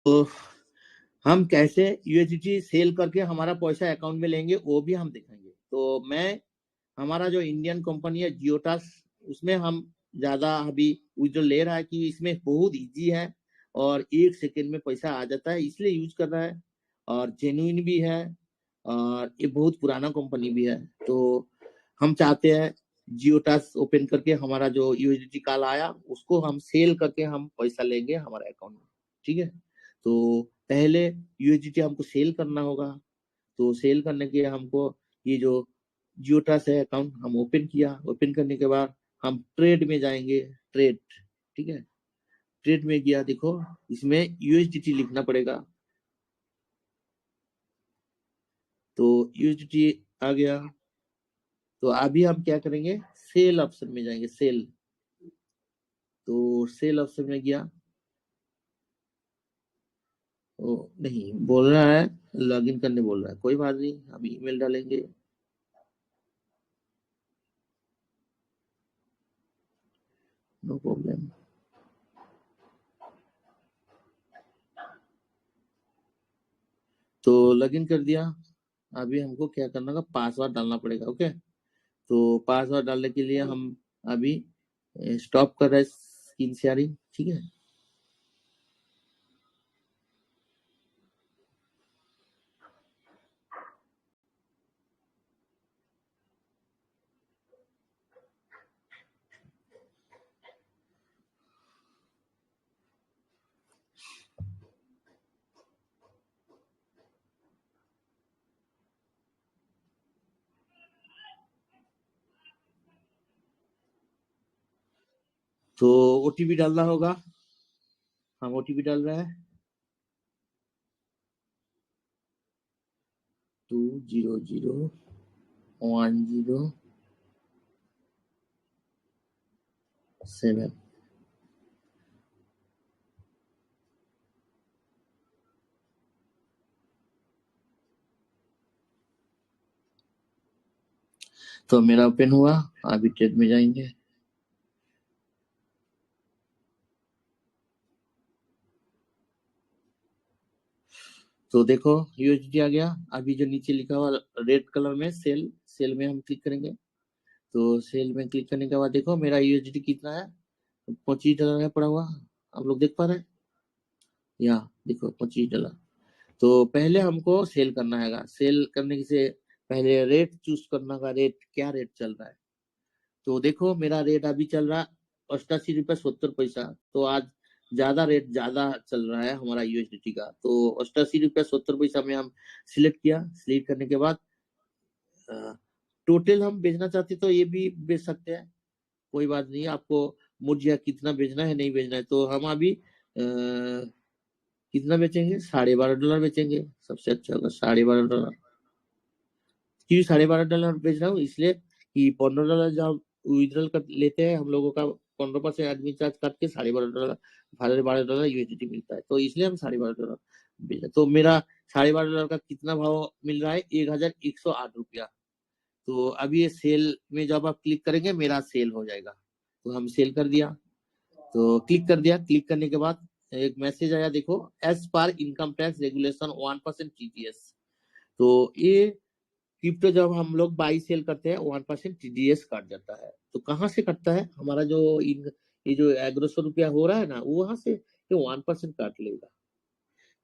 तो हम कैसे यूएसडीटी सेल करके हमारा पैसा अकाउंट में लेंगे वो भी हम दिखाएंगे। तो मैं हमारा जो इंडियन कंपनी है जियोटास, उसमें हम ज्यादा अभी विड्रॉल ले रहा है कि इसमें बहुत इजी है और 1 सेकेंड में पैसा आ जाता है, इसलिए यूज कर रहा है। और जेन्युइन भी है और ये बहुत पुराना कंपनी भी है। तो हम चाहते हैं जियोटास ओपन करके हमारा जो यूएसडीटी कॉल आया उसको हम सेल करके हम पैसा लेंगे हमारे अकाउंट में। ठीक है, तो पहले यूएसडीटी हमको सेल करना होगा। तो सेल करने के लिए हमको ये जो जियोटास है अकाउंट हम ओपन किया, ओपन करने के बाद हम ट्रेड में जाएंगे। ट्रेड, ठीक है, ट्रेड में गया, देखो इसमें यूएसडीटी लिखना पड़ेगा। तो यूएसडीटी आ गया। तो अभी हम क्या करेंगे, सेल ऑप्शन में जाएंगे, सेल। तो सेल ऑप्शन में गया, ओ नहीं बोल रहा है लॉगिन करने बोल रहा है, कोई बात नहीं, हम ईमेल डालेंगे। No problem. तो लॉगिन कर दिया। अभी हमको क्या करना होगा, पासवर्ड डालना पड़ेगा। ओके, तो पासवर्ड डालने के लिए हम अभी स्टॉप कर रहे हैं स्क्रीन शेयरिंग। ठीक है, तो ओटीपी डालना होगा। हम ओटीपी डाल रहे हैं 200107। तो मेरा ओपन हुआ, अभी ट्रेड में जाएंगे। तो देखो यूएसडी आ गया। अभी जो नीचे लिखा हुआ रेड कलर में सेल, सेल में हम क्लिक करेंगे। तो सेल में क्लिक करने के बाद देखो मेरा यूएसडी कितना है, $25 है पड़ा हुआ। आप लोग देख पा रहे हैं, यहाँ देखो $25। तो पहले हमको सेल करना है। सेल करने से पहले रेट चूज करना का, रेट क्या रेट चल रहा है। तो देखो मेरा रेट अभी चल रहा है 88 रुपये 70 पैसा। तो आज ज्यादा रेट ज्यादा चल रहा है हमारा यूएसडीटी का। तो 88 रुपये 70 पैसा में हम सिलेक्ट किया। सिलेक्ट करने के बाद टोटल हम बेचना चाहते तो ये भी बेच सकते हैं, कोई बात नहीं। आपको मुझे कितना बेचना है नहीं बेचना है, तो हम अभी कितना बेचेंगे, $12.5 बेचेंगे। सबसे अच्छा होगा $12.5। क्यों $12.5 बेच रहा हूँ, इसलिए कि $15 जब विड्रॉल कर लेते हैं हम लोगों का 15% एडमिन चार्ज काट के $12.5 $12.5 यूएसडीटी मिलता है। तो इसलिए हम $12.5 बेच रहे हैं। तो मेरा $12.5 का कितना भाव मिल रहा है, 1108 रुपया। तो अभी ये सेल में जब आप क्लिक करेंगे मेरा सेल हो जाएगा। तो हम सेल कर दिया। तो क्लिक कर दिया। क्लिक करने के बाद एक मैसेज आया, देखो as per income tax regulation 1% TDS. तो ये क्रिप्टो जब हम लोग बाई सेल करते हैं 1% टीडीएस काट जाता है। तो कहाँ से कटता है, हमारा जो ये जो 1100 रुपया हो रहा है ना, वो वहां से 1% काट लेगा।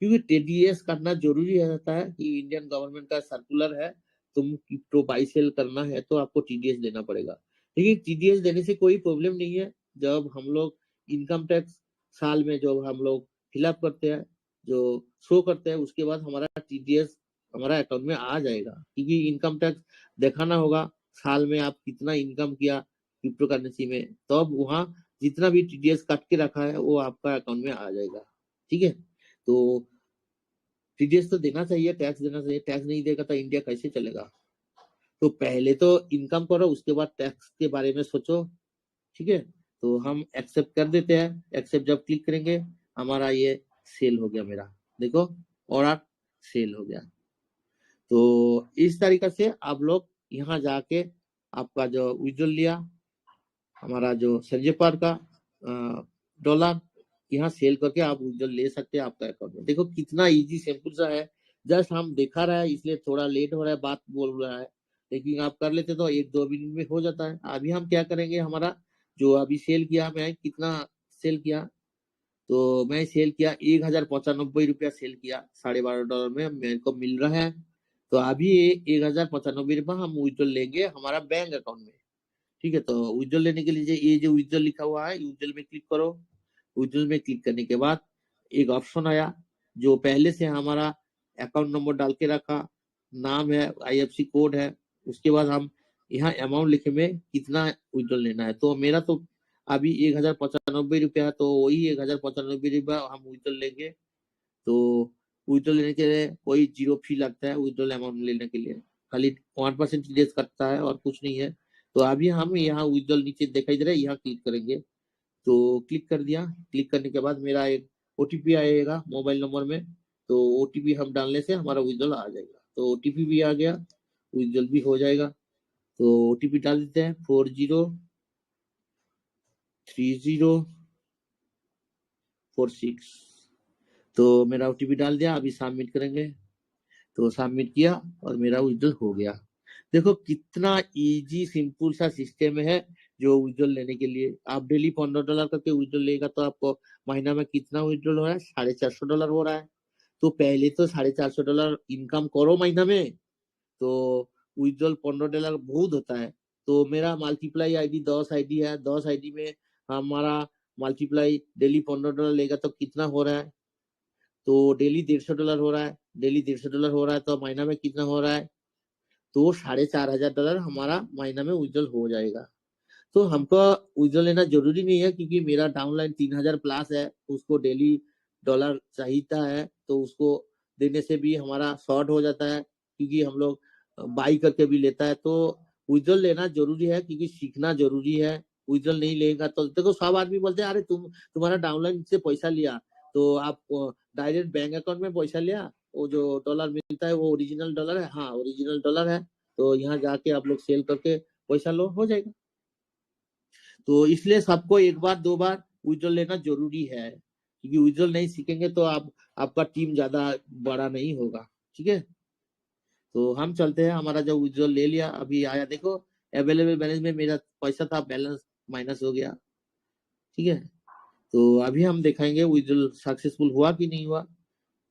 क्योंकि टीडीएस काटना जरूरी रहता है कि इंडियन गवर्नमेंट का सर्कुलर है, तुम क्रिप्टो बाई सेल करना है तो आपको टीडीएस देना पड़ेगा। लेकिन टीडीएस देने से कोई प्रॉब्लम नहीं है। जब हम लोग इनकम टैक्स साल में जब हम लोग फिलअप करते हैं, जो शो करते हैं, उसके बाद हमारा टीडीएस हमारा अकाउंट में आ जाएगा। क्योंकि इनकम टैक्स दिखाना होगा साल में आप कितना इनकम किया क्रिप्टो करेंसी में, तब वहां जितना भी टीडीएस काट के रखा है वो आपका अकाउंट में आ जाएगा। ठीक है, तो टीडीएस तो देना चाहिए, टैक्स देना चाहिए। टैक्स नहीं देगा तो इंडिया कैसे चलेगा। तो पहले तो इनकम करो, उसके बाद टैक्स के बारे में सोचो। ठीक है, तो हम एक्सेप्ट कर देते हैं। एक्सेप्ट जब क्लिक करेंगे हमारा ये सेल हो गया मेरा, देखो और आप सेल हो गया। तो इस तरीके से आप लोग यहाँ जाके आपका जो विड्रॉल लिया हमारा जो संजय पार का $, यहाँ सेल करके आप विड्रॉल ले सकते हैं आपका अकाउंट में। देखो कितना इजी सिंपल सा है, जस्ट हम दिखा रहा है इसलिए थोड़ा लेट हो रहा है, बात बोल रहा है, लेकिन आप कर लेते तो 1-2 मिनट में हो जाता है। अभी हम क्या करेंगे, हमारा जो अभी सेल किया, मैं कितना सेल किया, तो मैं सेल किया 1095 रुपया सेल किया, $12.5 में मेरे को मिल रहा है। तो अभी 1095 रुपया हम विड्रॉल लेंगे हमारा बैंक अकाउंट में। ठीक है, तो विड्रॉल लेने के लिए ये जो विड्रॉल लिखा हुआ है, विड्रॉल में क्लिक करो। विड्रॉल में क्लिक करने के बाद एक ऑप्शन आया, जो पहले से हमारा अकाउंट नंबर डाल के रखा, नाम है, IFSC कोड है, उसके बाद हम यहाँ अमाउंट लिखे में कितना विड्रॉल लेना है। तो मेरा तो अभी 1095 रुपया है, तो वही 1095 रुपया हम विड्रॉल लेंगे। तो विड्रॉल लेने के लिए कोई 0 फी लगता है, विड्रॉल अमाउंट लेने के लिए खाली 1% लेस करता है और कुछ नहीं है। तो अभी हम यहाँ विड्रॉल नीचे दिखाई दे रहा है, यहाँ क्लिक करेंगे। तो क्लिक कर दिया, क्लिक करने के बाद मेरा एक OTP आएगा मोबाइल नंबर में, तो OTP हम डालने से हमारा विड्रॉल आ जाएगा। तो OTP भी आ गया, विड्रॉल भी हो जाएगा। तो OTP डाल देते हैं 403046। तो मेरा OTP डाल दिया, अभी सबमिट करेंगे। तो सबमिट किया और मेरा विड्रॉल हो गया। देखो कितना इजी सिंपल सा सिस्टम है जो विड्रॉल लेने के लिए। आप डेली $15 करके विड्रॉल लेगा तो आपको महीना में कितना विड्रॉल हो रहा है, $450 हो रहा है। तो पहले तो $450 इनकम करो महीना में, तो विड्रॉल $15 बहुत होता है। तो मेरा मल्टीप्लाई आईडी 10 आईडी है, 10 आईडी में हमारा मल्टीप्लाई डेली $15 लेगा तो कितना हो रहा है, तो डेली $150 हो रहा है, डेली $150 हो रहा है, तो महीना में कितना हो रहा है, तो $4500 हमारा महीना में विड्रॉल हो जाएगा। तो हमको विड्रॉल लेना जरूरी नहीं है, क्योंकि मेरा डाउनलाइन 3000 प्लस है, उसको डेली डॉलर चाहिए है, तो उसको देने से भी हमारा शॉर्ट हो जाता है, क्योंकि हम लोग बाई करके भी लेता है। तो विड्रॉल लेना जरूरी है, क्योंकि सीखना जरूरी है। विड्रॉल नहीं लेगा तो देखो सब आदमी बोलते हैं, अरे तुम्हारा डाउनलाइन से पैसा लिया तो आप डायरेक्ट बैंक अकाउंट में पैसा लिया, वो जो डॉलर मिलता है वो ओरिजिनल डॉलर है। हाँ ओरिजिनल डॉलर है, तो यहाँ जाके आप लोग सेल करके पैसा लो, हो जाएगा। तो इसलिए सबको 1-2 बार विड्रॉल लेना जरूरी है, क्योंकि विड्रॉल नहीं सीखेंगे तो आपका टीम ज्यादा बड़ा नहीं होगा। ठीक है, तो हम चलते हैं। हमारा जो विड्रॉल ले लिया अभी आया, देखो अवेलेबल बैलेंस में मेरा पैसा था, बैलेंस माइनस हो गया। ठीक है, तो अभी हम दिखाएंगे विड्रॉल सक्सेसफुल हुआ कि नहीं हुआ।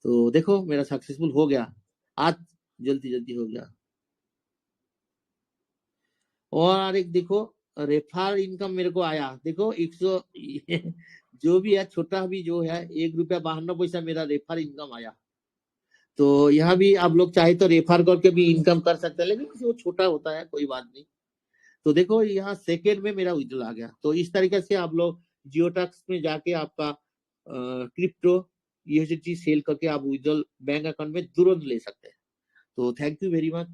तो देखो मेरा सक्सेसफुल हो गया, आज जल्दी जल्दी हो गया। और एक देखो रेफर इनकम मेरे को आया, देखो 100 जो भी है, छोटा भी जो है, ₹1.52 मेरा रेफर इनकम आया। तो यहाँ भी आप लोग चाहे तो रेफर करके भी इनकम कर सकते हैं, लेकिन वो छोटा होता है, कोई बात नहीं। तो देखो यहाँ सेकेंड में मेरा विड्रॉल आ गया। तो इस तरीके से आप लोग जियोटैक्स में जाके आपका क्रिप्टो USDT सेल करके आप विड्रॉल बैंक अकाउंट में तुरंत ले सकते हैं। तो थैंक यू वेरी मच।